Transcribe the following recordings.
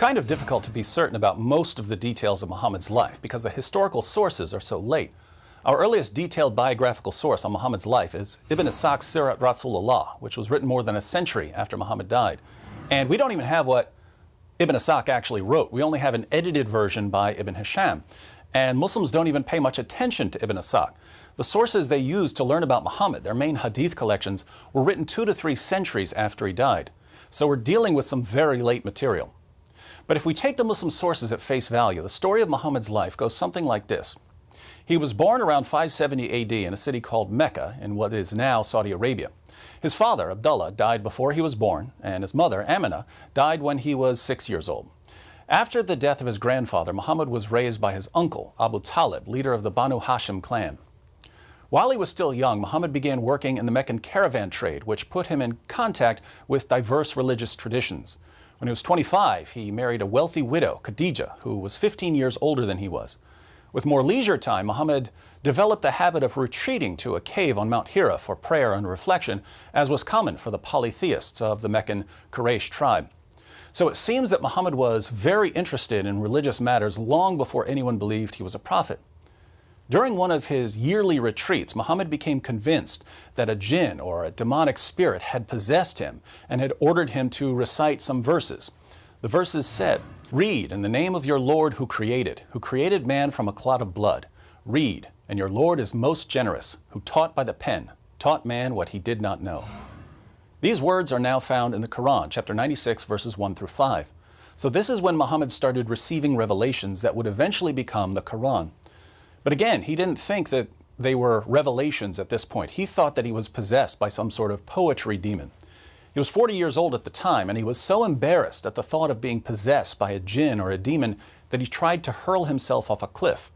kind of difficult to be certain about most of the details of Muhammad's life because the historical sources are so late. Our earliest detailed biographical source on Muhammad's life is Ibn Ishaq's Sirat Rasulullah, which was written more than a century after Muhammad died. And we don't even have what Ibn Ishaq actually wrote. We only have an edited version by Ibn Hisham. And Muslims don't even pay much attention to Ibn Ishaq. The sources they used to learn about Muhammad, their main hadith collections, were written 2 to 3 centuries after he died. So we're dealing with some very late material. But if we take the Muslim sources at face value, the story of Muhammad's life goes something like this. He was born around 570 AD in a city called Mecca in what is now Saudi Arabia. His father, Abdullah, died before he was born, and his mother, Amina, died when he was 6 years old. After the death of his grandfather, Muhammad was raised by his uncle, Abu Talib, leader of the Banu Hashim clan. While he was still young, Muhammad began working in the Meccan caravan trade, which put him in contact with diverse religious traditions. When he was 25, he married a wealthy widow, Khadija, who was 15 years older than he was. With more leisure time, Muhammad developed the habit of retreating to a cave on Mount Hira for prayer and reflection, as was common for the polytheists of the Meccan Quraysh tribe. So it seems that Muhammad was very interested in religious matters long before anyone believed he was a prophet. During one of his yearly retreats, Muhammad became convinced that a jinn or a demonic spirit had possessed him and had ordered him to recite some verses. The verses said, "Read in the name of your Lord who created man from a clot of blood. Read, and your Lord is most generous, who taught by the pen, taught man what he did not know." These words are now found in the Quran, chapter 96, verses 1 through 5. So this is when Muhammad started receiving revelations that would eventually become the Quran. But again, he didn't think that they were revelations at this point. He thought that he was possessed by some sort of poetry demon. He was 40 years old at the time, and he was so embarrassed at the thought of being possessed by a jinn or a demon that he tried to hurl himself off a cliff.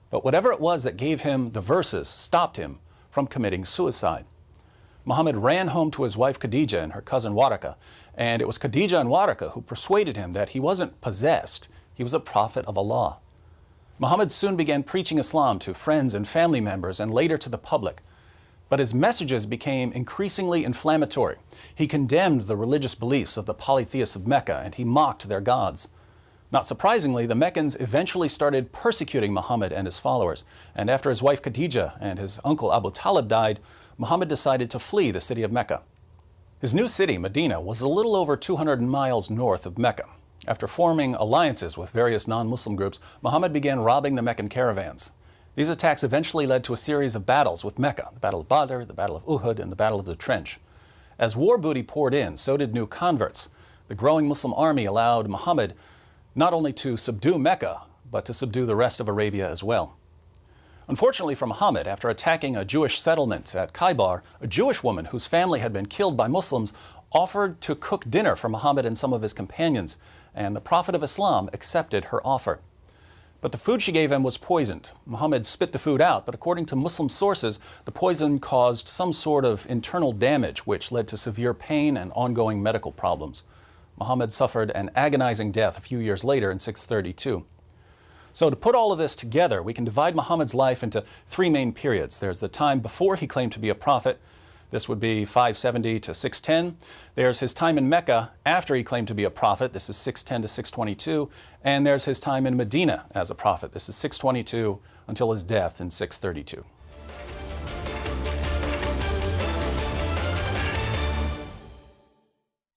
But whatever it was that gave him the verses stopped him from committing suicide. Muhammad ran home to his wife Khadija and her cousin Waraka, and it was Khadija and Waraka who persuaded him that he wasn't possessed, he was a prophet of Allah. Muhammad soon began preaching Islam to friends and family members and later to the public. But his messages became increasingly inflammatory. He condemned the religious beliefs of the polytheists of Mecca and he mocked their gods. Not surprisingly, the Meccans eventually started persecuting Muhammad and his followers. And after his wife Khadija and his uncle Abu Talib died, Muhammad decided to flee the city of Mecca. His new city, Medina, was a little over 200 miles north of Mecca. After forming alliances with various non-Muslim groups, Muhammad began robbing the Meccan caravans. These attacks eventually led to a series of battles with Mecca, the Battle of Badr, the Battle of Uhud, and the Battle of the Trench. As war booty poured in, so did new converts. The growing Muslim army allowed Muhammad not only to subdue Mecca, but to subdue the rest of Arabia as well. Unfortunately for Muhammad, after attacking a Jewish settlement at Khaybar, a Jewish woman whose family had been killed by Muslims offered to cook dinner for Muhammad and some of his companions, and the Prophet of Islam accepted her offer. But the food she gave him was poisoned. Muhammad spit the food out, but according to Muslim sources, the poison caused some sort of internal damage, which led to severe pain and ongoing medical problems. Muhammad suffered an agonizing death a few years later in 632. So to put all of this together, we can divide Muhammad's life into 3 main periods. There's the time before he claimed to be a prophet. This would be 570 to 610. There's his time in Mecca after he claimed to be a prophet. This is 610 to 622. And there's his time in Medina as a prophet. This is 622 until his death in 632.